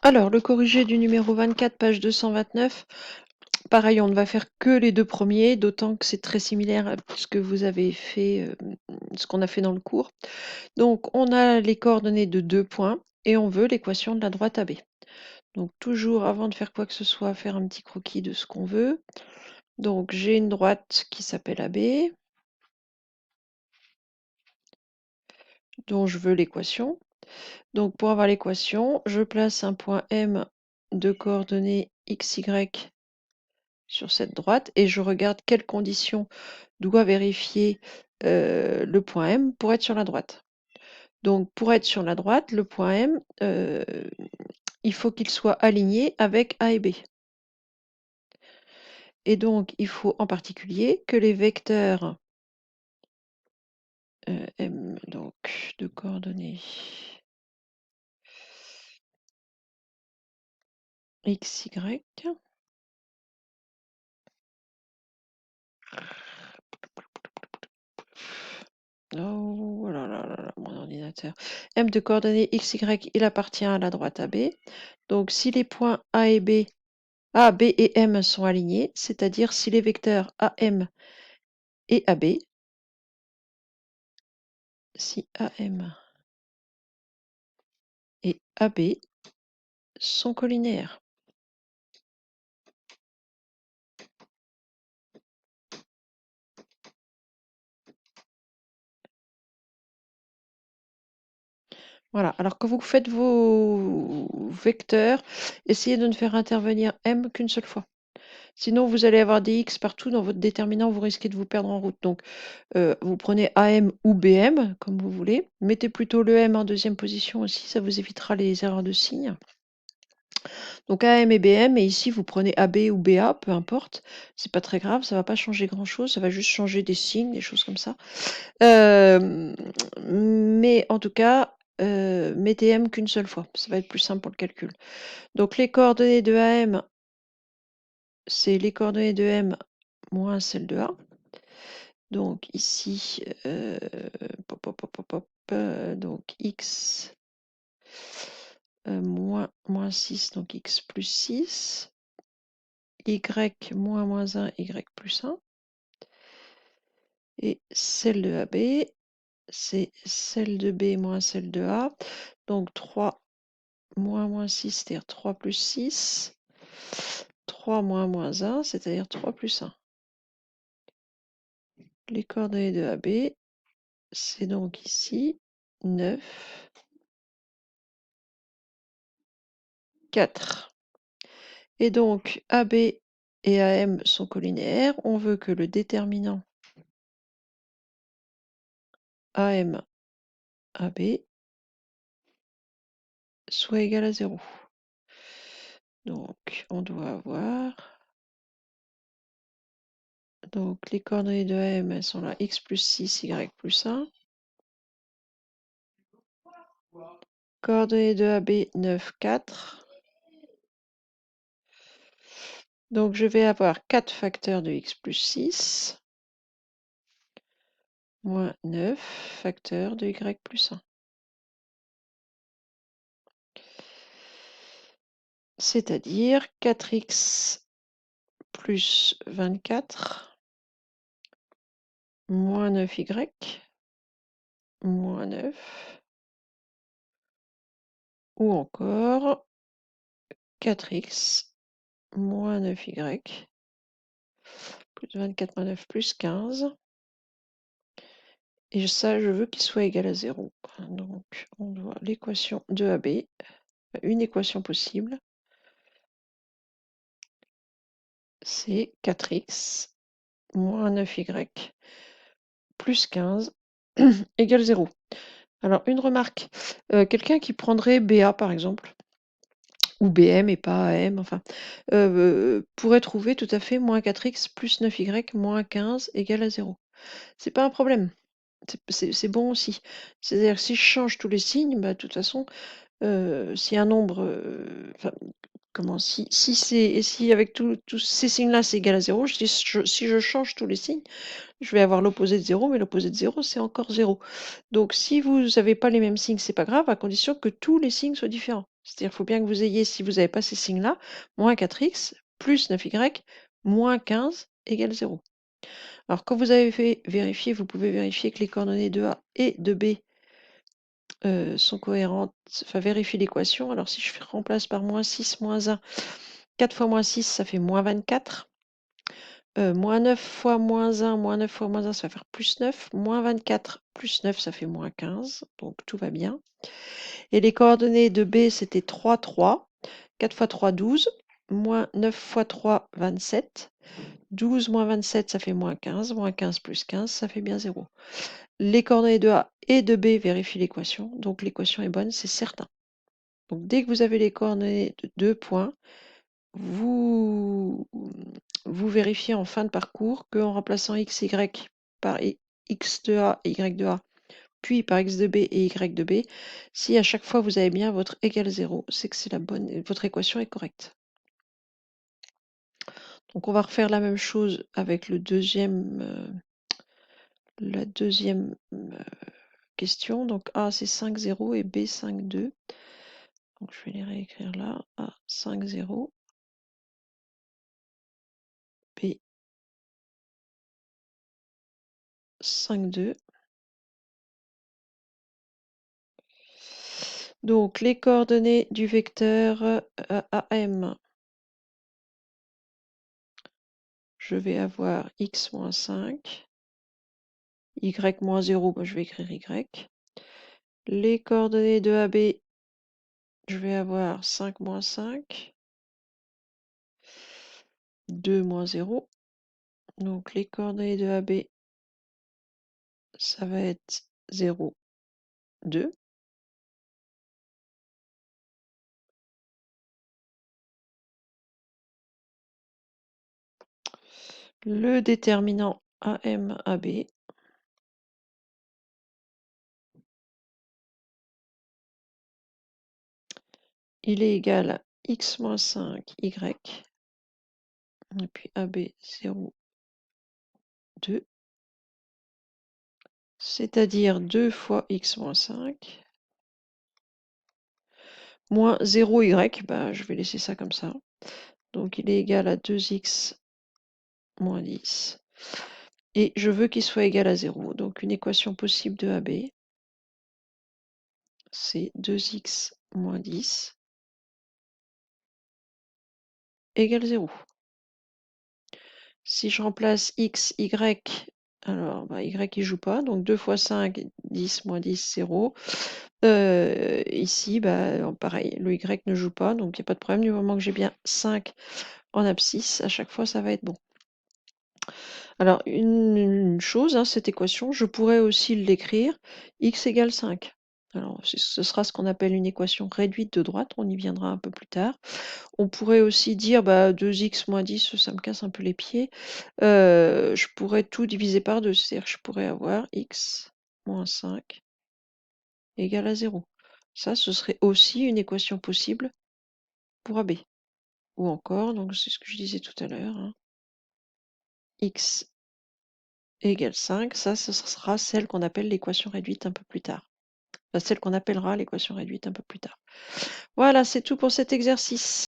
Alors, le corrigé du numéro 24, page 229, pareil, on ne va faire que les deux premiers, d'autant que c'est très similaire à ce que vous avez fait, ce qu'on a fait dans le cours. Donc, on a les coordonnées de 2 points et on veut l'équation de la droite AB. Donc, toujours avant de faire quoi que ce soit, faire un petit croquis de ce qu'on veut. Donc, j'ai une droite qui s'appelle AB, dont je veux l'équation. Donc, pour avoir l'équation, je place un point M de coordonnées x, y sur cette droite et je regarde quelles conditions doit vérifier le point M pour être sur la droite. Donc, pour être sur la droite, le point M, il faut qu'il soit aligné avec A et B. Et donc, il faut en particulier que les vecteurs M, donc, de coordonnées x, y, oh là là là là, mon ordinateur. M de coordonnées x, y, il appartient à la droite AB. Donc, si les points A et B, A, B et M sont alignés, c'est-à-dire si les vecteurs AM et AB, si AM et AB sont collinaires. Voilà, alors quand vous faites vos vecteurs, essayez de ne faire intervenir M qu'une seule fois. Sinon, vous allez avoir des X partout dans votre déterminant, vous risquez de vous perdre en route. Donc, vous prenez AM ou BM, comme vous voulez. Mettez plutôt le M en deuxième position aussi, ça vous évitera les erreurs de signes. Donc AM et BM, et ici vous prenez AB ou BA, peu importe. C'est pas très grave, ça va pas changer grand-chose, ça va juste changer des signes, des choses comme ça. Mais en tout cas, mettez M qu'une seule fois, ça va être plus simple pour le calcul. Donc les coordonnées de AM, c'est les coordonnées de M moins celles de A. Donc ici, donc X moins 6, donc X plus 6. Y moins 1, Y plus 1. Et celle de AB, c'est celle de B moins celle de A. Donc 3 moins 6, c'est-à-dire 3 plus 6. 3 moins 1, c'est-à-dire 3 plus 1. Les coordonnées de AB, c'est donc ici 9, 4. Et donc AB et AM sont collinaires. On veut que le déterminant AM AB soit égal à 0. Donc on doit avoir... Donc les coordonnées de AM, elles sont là, X plus 6, Y plus 1. Coordonnées de AB, 9, 4. Donc je vais avoir 4 facteurs de X plus 6, moins 9 facteurs de Y plus 1. C'est-à-dire 4X plus 24, moins 9Y, moins 9, ou encore 4X moins 9Y, plus 24 moins 9 plus 15. Et ça, je veux qu'il soit égal à 0. Donc, on doit l'équation de AB, une équation possible, c'est 4x moins 9y plus 15 égale 0. Alors, une remarque, quelqu'un qui prendrait BA par exemple, ou BM et pas AM, enfin, pourrait trouver tout à fait moins 4x plus 9y moins 15 égale à 0. C'est pas un problème. C'est bon aussi. C'est-à-dire que si je change tous les signes, bah, de toute façon, si un nombre, si avec tous ces signes-là c'est égal à 0, si je change tous les signes, je vais avoir l'opposé de 0, mais l'opposé de 0 c'est encore 0. Donc si vous n'avez pas les mêmes signes, c'est pas grave, à condition que tous les signes soient différents. C'est-à-dire qu'il faut bien que vous ayez, si vous n'avez pas ces signes-là, moins 4x plus 9y moins 15 égale 0. Alors, quand vous avez fait vérifier, vous pouvez vérifier que les coordonnées de A et de B sont cohérentes, enfin vérifier l'équation. Alors, si je remplace par moins 6, moins 1, 4 fois moins 6, ça fait moins 24. Moins 9 fois moins 1, moins 9 fois moins 1, ça va faire plus 9. Moins 24 plus 9, ça fait moins 15. Donc, tout va bien. Et les coordonnées de B, c'était 3, 3. 4 fois 3, 12. Moins 9 fois 3, 27. 12 moins 27, ça fait moins 15. Moins 15 plus 15, ça fait bien 0. Les coordonnées de A et de B vérifient l'équation. Donc l'équation est bonne, c'est certain. Donc dès que vous avez les coordonnées de 2 points, vous vérifiez en fin de parcours qu'en remplaçant x, y par x de A et y de A, puis par x de B et y de B, si à chaque fois vous avez bien votre égal 0, c'est que c'est la bonne, votre équation est correcte. Donc on va refaire la même chose avec la deuxième question. Donc A c'est 5, 0 et B 5, 2. Donc je vais les réécrire là. A 5, 0. B 5, 2. Donc les coordonnées du vecteur AM. Je vais avoir x moins 5. Y moins 0, bah, je vais écrire Y. Les coordonnées de AB, je vais avoir 5 moins 5. 2 moins 0. Donc les coordonnées de AB, ça va être 0, 2. Le déterminant AM-AB, il est égal à x moins 5, y. Et puis AB 0, 2. C'est-à-dire 2 fois x moins 5. Moins 0y, bah, je vais laisser ça comme ça. Donc il est égal à 2x moins 10. Et je veux qu'il soit égal à 0. Donc une équation possible de AB, c'est 2x moins 10 égale 0. Si je remplace x, y, alors bah, y il joue pas, donc 2 fois 5, 10 moins 10, 0. Ici, bah, pareil, le y ne joue pas, donc il n'y a pas de problème. Du moment que j'ai bien 5 en abscisse, à chaque fois, ça va être bon. Alors, une chose, hein, cette équation, je pourrais aussi l'écrire x égale 5. Alors, ce sera ce qu'on appelle une équation réduite de droite, on y viendra un peu plus tard. On pourrait aussi dire bah, 2x moins 10, ça me casse un peu les pieds. Je pourrais tout diviser par 2, c'est-à-dire que je pourrais avoir x moins 5 égale à 0. Ça, ce serait aussi une équation possible pour AB. Ou encore, donc c'est ce que je disais tout à l'heure, hein, x égale 5, ça, ce sera celle qu'on appelle l'équation réduite un peu plus tard. Enfin, celle qu'on appellera l'équation réduite un peu plus tard. Voilà, c'est tout pour cet exercice.